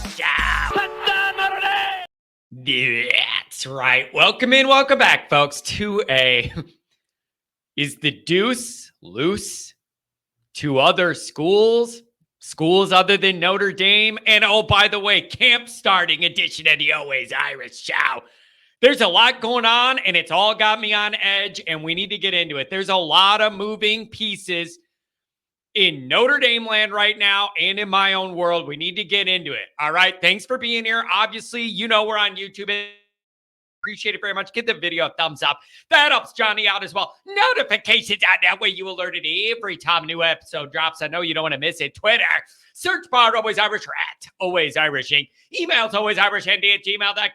Show. That's right. Welcome in, welcome back, folks, to Is the Deuce loose to other schools other than Notre Dame? And oh, by the way, camp starting edition of the Always Irish Show. There's a lot going on, and it's all got me on edge, and we need to get into it. There's a lot of moving pieces in Notre Dame land right now and in my own world. We need to get into it. All right. Thanks for being here. Obviously, you know we're on YouTube. Appreciate it very much. Give the video a thumbs up. That helps Johnny out as well. Notifications on that way you alerted every time a new episode drops. I know you don't want to miss it. Twitter, search bar Always Irish or at Always Irishing. Emails alwaysirishnd@gmail.com.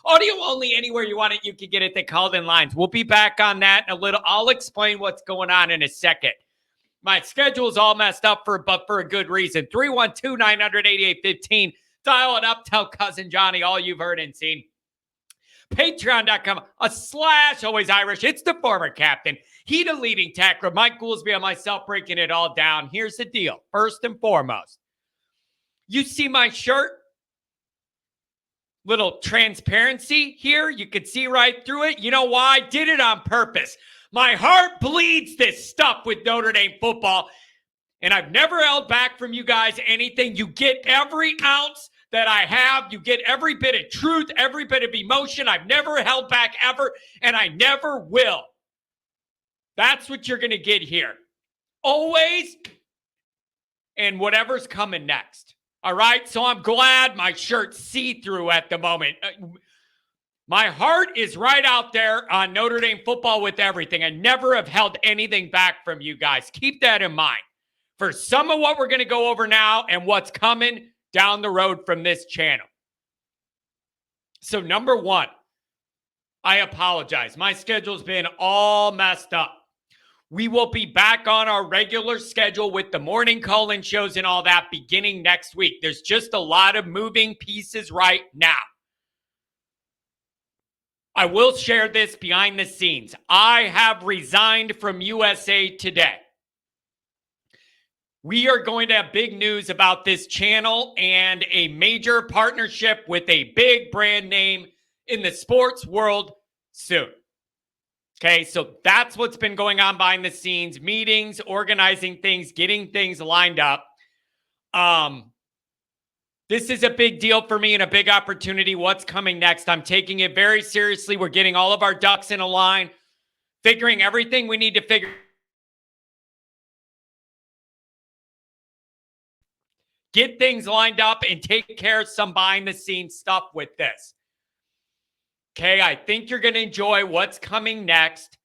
Audio only anywhere you want it. You can get it. They called in lines. We'll be back on that in a little. I'll explain what's going on in a second. My schedule is all messed up but for a good reason. 312-900-8815. Dial it up. Tell cousin Johnny all you've heard and seen. Patreon.com/Always Irish. It's the former captain. He the leading tackler. Mike Goolsby and myself breaking it all down. Here's the deal. First and foremost, you see my shirt? Little transparency here. You can see right through it. You know why? I did it on purpose. My heart bleeds this stuff with Notre Dame football, and I've never held back from you guys anything. You get every ounce that I have. You get every bit of truth, every bit of emotion. I've never held back ever, and I never will. That's what you're going to get here. Always, and whatever's coming next. All right? So I'm glad my shirt's see-through at the moment. My heart is right out there on Notre Dame football with everything. I never have held anything back from you guys. Keep that in mind for some of what we're going to go over now and what's coming down the road from this channel. So number one, I apologize. My schedule's been all messed up. We will be back on our regular schedule with the morning call-in shows and all that beginning next week. There's just a lot of moving pieces right now. I will share this behind the scenes. I have resigned from USA Today. We are going to have big news about this channel and a major partnership with a big brand name in the sports world soon. Okay, so that's what's been going on behind the scenes. Meetings, organizing things, getting things lined up. This is a big deal for me and a big opportunity. What's coming next? I'm taking it very seriously. We're getting all of our ducks in a line, figuring everything we need to figure. Get things lined up and take care of some behind-the-scenes stuff with this. Okay, I think you're going to enjoy what's coming next.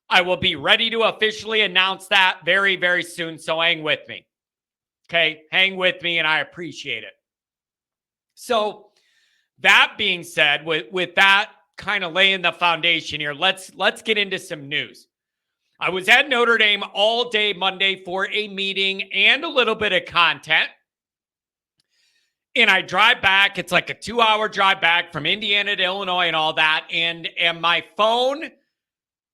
I will be ready to officially announce that very, very soon, so hang with me. Okay, hang with me, and I appreciate it. So that being said, with that kind of laying the foundation here, let's get into some news. I was at Notre Dame all day Monday for a meeting and a little bit of content. And I drive back. It's like a 2-hour drive back from Indiana to Illinois and all that. And my phone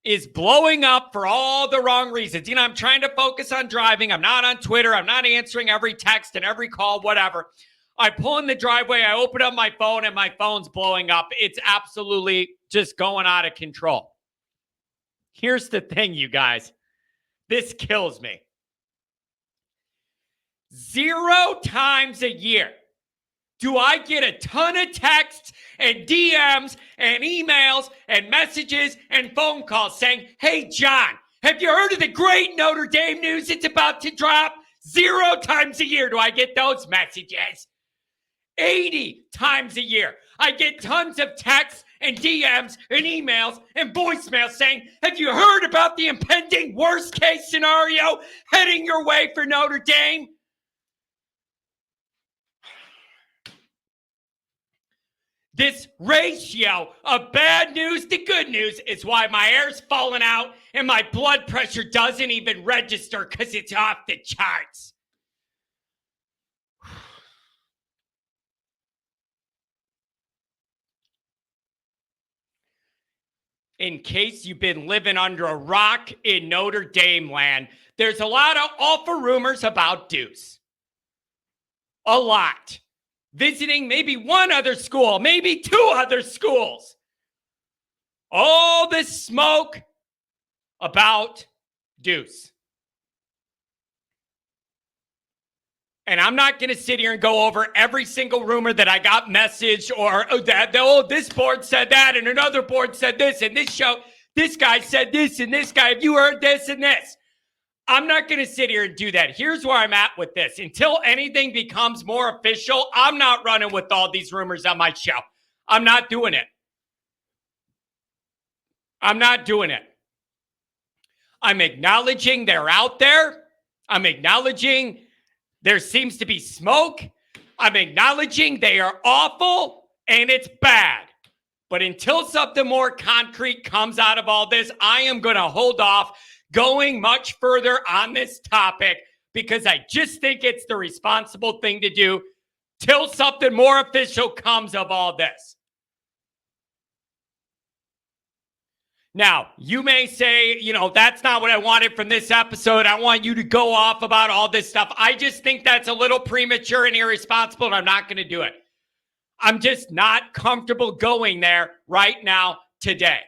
is blowing up for all the wrong reasons. You know, I'm trying to focus on driving. I'm not on Twitter. I'm not answering every text and every call, whatever. I pull in the driveway. I open up my phone and my phone's blowing up. It's absolutely just going out of control. Here's the thing, you guys. This kills me. 0 times a year do I get a ton of texts and DMs and emails and messages and phone calls saying, hey, John, have you heard of the great Notre Dame news it's about to drop? 0 times a year do I get those messages. 80 times a year, I get tons of texts and DMs and emails and voicemails saying, have you heard about the impending worst case scenario heading your way for Notre Dame? This ratio of bad news to good news is why my hair's falling out and my blood pressure doesn't even register because it's off the charts. In case you've been living under a rock in Notre Dame land, there's a lot of awful rumors about Deuce. A lot. visiting maybe one other school, maybe two other schools. All this smoke about Deuce. And I'm not going to sit here and go over every single rumor that I got messaged or this board said that and another board said this and this show, this guy said this and this guy, have you heard this and this? I'm not going to sit here and do that. Here's where I'm at with this. Until anything becomes more official, I'm not running with all these rumors on my show. I'm not doing it. I'm not doing it. I'm acknowledging they're out there. I'm acknowledging there seems to be smoke. I'm acknowledging they are awful and it's bad. But until something more concrete comes out of all this, I am going to hold off going much further on this topic because I just think it's the responsible thing to do till something more official comes of all this. Now, you may say, that's not what I wanted from this episode. I want you to go off about all this stuff. I just think that's a little premature and irresponsible, and I'm not going to do it. I'm just not comfortable going there right now today.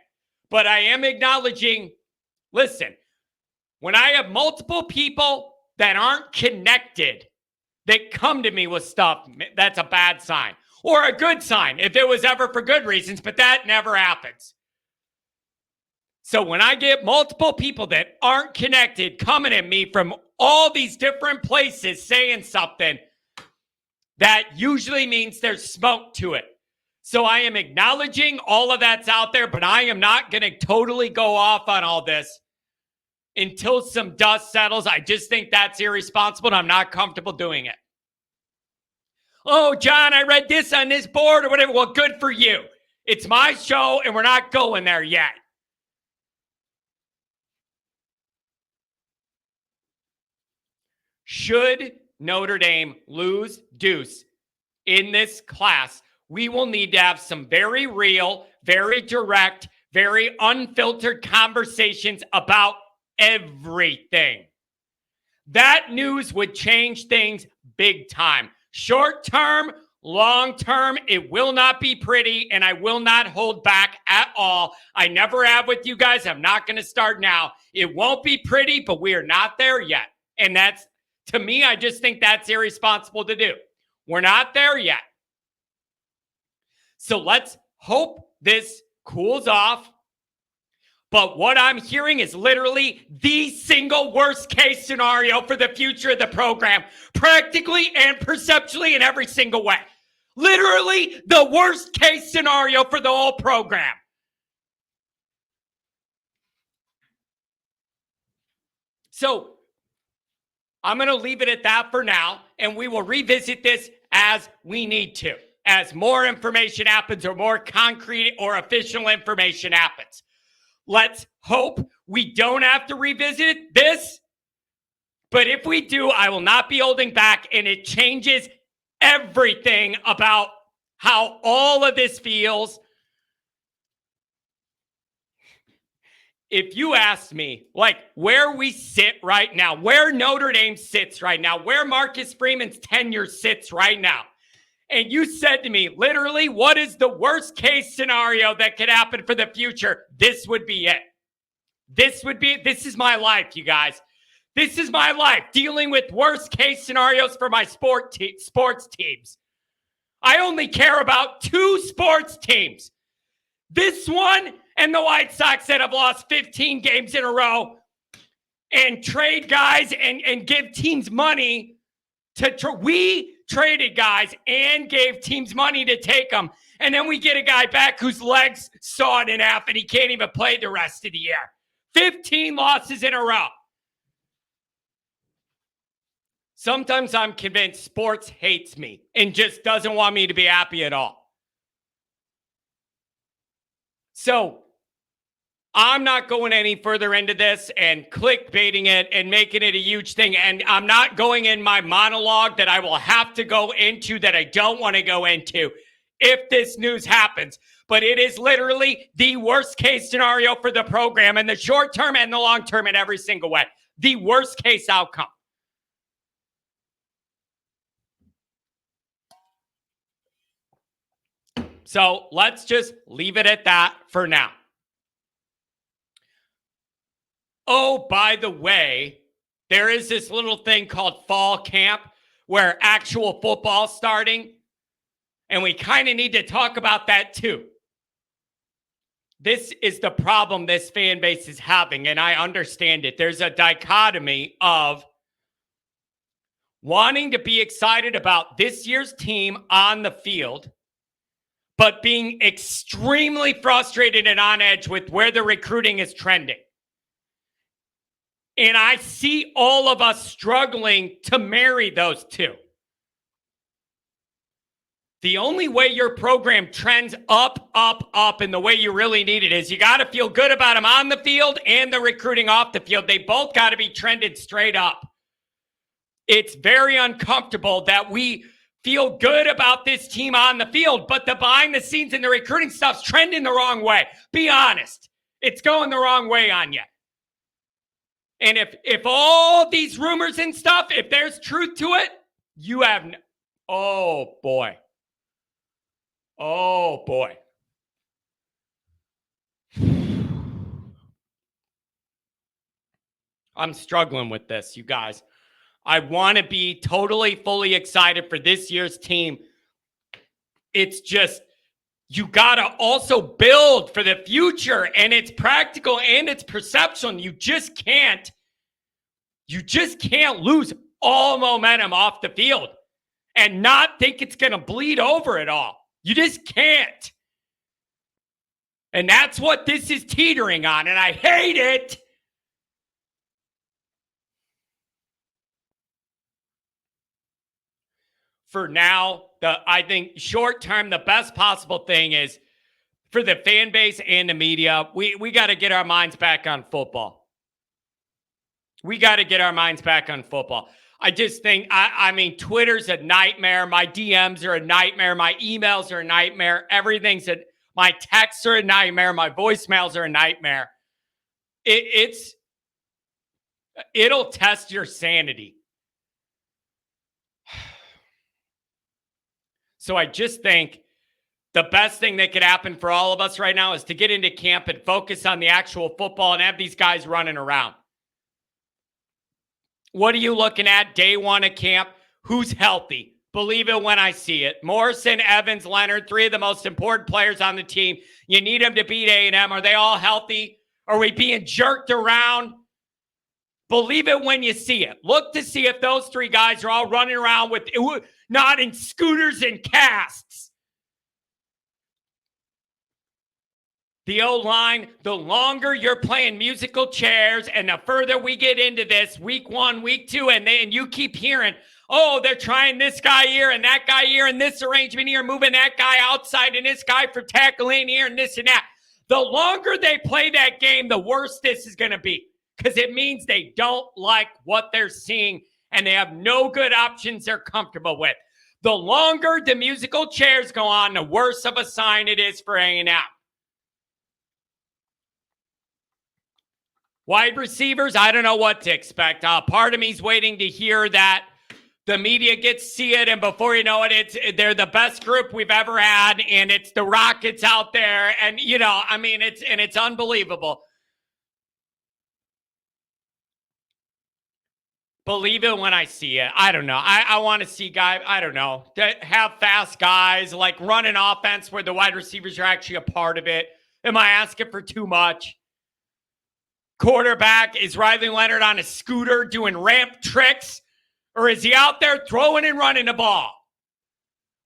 But I am acknowledging, listen, when I have multiple people that aren't connected that come to me with stuff, that's a bad sign. Or a good sign if it was ever for good reasons, but that never happens. So when I get multiple people that aren't connected coming at me from all these different places saying something, that usually means there's smoke to it. So I am acknowledging all of that's out there, but I am not going to totally go off on all this until some dust settles. I just think that's irresponsible, and I'm not comfortable doing it. Oh, John, I read this on this board or whatever. Well, good for you. It's my show, and we're not going there yet. Should Notre Dame lose Deuce in this class, we will need to have some very real, very direct, very unfiltered conversations about everything. That news would change things big time. Short term, long term, it will not be pretty, and I will not hold back at all. I never have with you guys. I'm not going to start now. It won't be pretty, but we are not there yet. And that's, to me, I just think that's irresponsible to do. We're not there yet. So let's hope this cools off. But what I'm hearing is literally the single worst case scenario for the future of the program, practically and perceptually in every single way. Literally the worst case scenario for the whole program. So I'm going to leave it at that for now, and we will revisit this as we need to, as more information happens or more concrete or official information happens. Let's hope we don't have to revisit this, but if we do, I will not be holding back, and it changes everything about how all of this feels. If you ask me, like, where we sit right now, where Notre Dame sits right now, where Marcus Freeman's tenure sits right now, and you said to me, literally, what is the worst case scenario that could happen for the future? This would be it. This is my life, you guys. This is my life, dealing with worst case scenarios for my sports teams. I only care about two sports teams. This one and the White Sox that have lost 15 games in a row, and trade guys and give teams money we traded guys and gave teams money to take them. And then we get a guy back whose legs sawed in half and he can't even play the rest of the year. 15 losses in a row. Sometimes I'm convinced sports hates me and just doesn't want me to be happy at all. So I'm not going any further into this and clickbaiting it and making it a huge thing. And I'm not going in my monologue that I will have to go into that I don't want to go into if this news happens. But it is literally the worst case scenario for the program in the short term and the long term in every single way. The worst case outcome. So let's just leave it at that for now. Oh, by the way, there is this little thing called fall camp where actual football's starting. And we kind of need to talk about that too. This is the problem this fan base is having, and I understand it. There's a dichotomy of wanting to be excited about this year's team on the field, but being extremely frustrated and on edge with where the recruiting is trending. And I see all of us struggling to marry those two. The only way your program trends up, and the way you really need it is you got to feel good about them on the field and the recruiting off the field. They both got to be trended straight up. It's very uncomfortable that we feel good about this team on the field, but the behind the scenes and the recruiting stuff's trending the wrong way. Be honest. It's going the wrong way on you. And if all these rumors and stuff, if there's truth to it, you have oh boy. Oh, boy. I'm struggling with this, you guys. I want to be totally, fully excited for this year's team. It's just, you got to also build for the future, and it's practical and it's perception. You just can't lose all momentum off the field and not think it's going to bleed over at all. You just can't. And that's what this is teetering on, and I hate it. For now, I think short term, the best possible thing is for the fan base and the media, we got to get our minds back on football. We got to get our minds back on football. I just think, I mean, Twitter's a nightmare. My DMs are a nightmare. My emails are a nightmare. My texts are a nightmare. My voicemails are a nightmare. It'll test your sanity. So I just think the best thing that could happen for all of us right now is to get into camp and focus on the actual football and have these guys running around. What are you looking at day one of camp? Who's healthy? Believe it when I see it. Morrison, Evans, Leonard, three of the most important players on the team. You need them to beat A&M. Are they all healthy? Are we being jerked around? Believe it when you see it. Look to see if those three guys are all running around with not in scooters and casts. The O-line, the longer you're playing musical chairs and the further we get into this, week one, week two, and you keep hearing, oh, they're trying this guy here and that guy here and this arrangement here, moving that guy outside and this guy for tackling here and this and that. The longer they play that game, the worse this is going to be because it means they don't like what they're seeing and they have no good options they're comfortable with. The longer the musical chairs go on, the worse of a sign it is for A&M. Wide receivers, I don't know what to expect. Part of me's waiting to hear that the media gets to see it, and before you know it, they're the best group we've ever had, and it's the Rockets out there, and it's unbelievable. Believe it when I see it. I don't know. I want to see guys, I don't know, that have fast guys, like run an offense where the wide receivers are actually a part of it. Am I asking for too much? Quarterback, is Riley Leonard on a scooter doing ramp tricks? Or is he out there throwing and running the ball?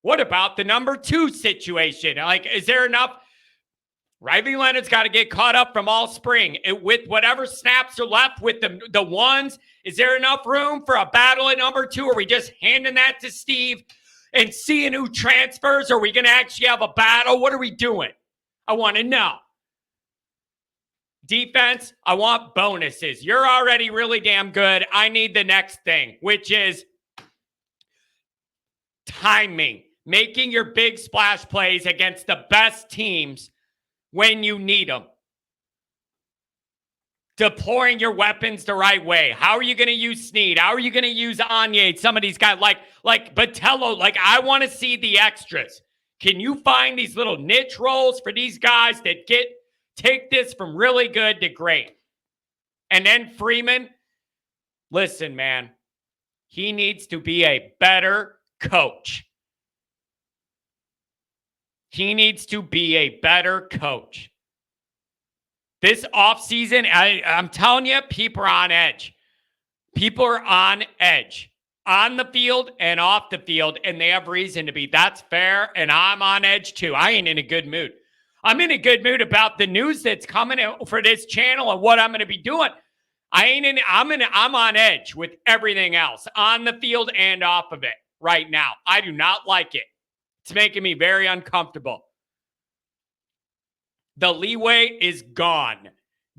What about the number 2 situation? Like, is there enough? Riley Leonard's got to get caught up from all spring. With whatever snaps are left with the ones, is there enough room for a battle at number 2? Are we just handing that to Steve and seeing who transfers? Are we going to actually have a battle? What are we doing? I want to know. Defense, I want bonuses. You're already really damn good. I need the next thing, which is timing. Making your big splash plays against the best teams when you need them. Deploying your weapons the right way. How are you going to use Snead? How are you going to use Anye? Some of these guys like Botello. Like, I want to see the extras. Can you find these little niche roles for these guys that take this from really good to great? And then Freeman, listen, man, he needs to be a better coach. He needs to be a better coach. This offseason, I'm telling you, people are on edge. People are on edge. On the field and off the field, and they have reason to be. That's fair, and I'm on edge too. I ain't in a good mood. I'm in a good mood about the news that's coming for this channel and what I'm going to be doing. I'm on edge with everything else on the field and off of it right now. I do not like it. It's making me very uncomfortable. The leeway is gone.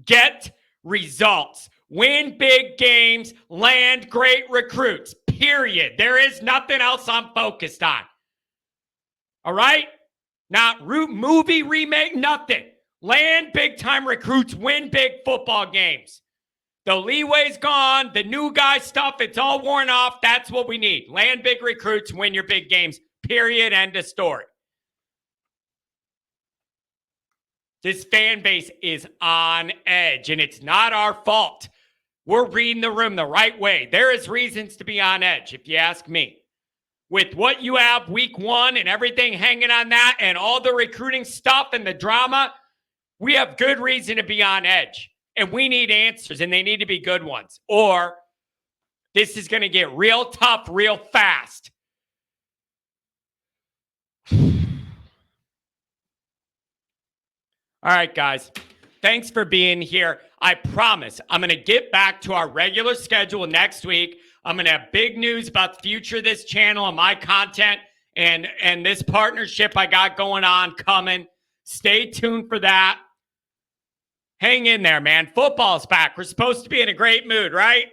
Get results. Win big games. Land great recruits. Period. There is nothing else I'm focused on. All right? Not movie remake, nothing. Land big-time recruits. Win big football games. The leeway's gone. The new guy stuff, it's all worn off. That's what we need. Land big recruits. Win your big games. Period. End of story. This fan base is on edge, and it's not our fault. We're reading the room the right way. There is reasons to be on edge, if you ask me. With what you have week one and everything hanging on that and all the recruiting stuff and the drama, we have good reason to be on edge. And we need answers, and they need to be good ones. Or this is going to get real tough real fast. All right, guys. Thanks for being here. I promise I'm going to get back to our regular schedule next week. I'm going to have big news about the future of this channel and my content and this partnership I got going on coming. Stay tuned for that. Hang in there, man. Football's back. We're supposed to be in a great mood, right?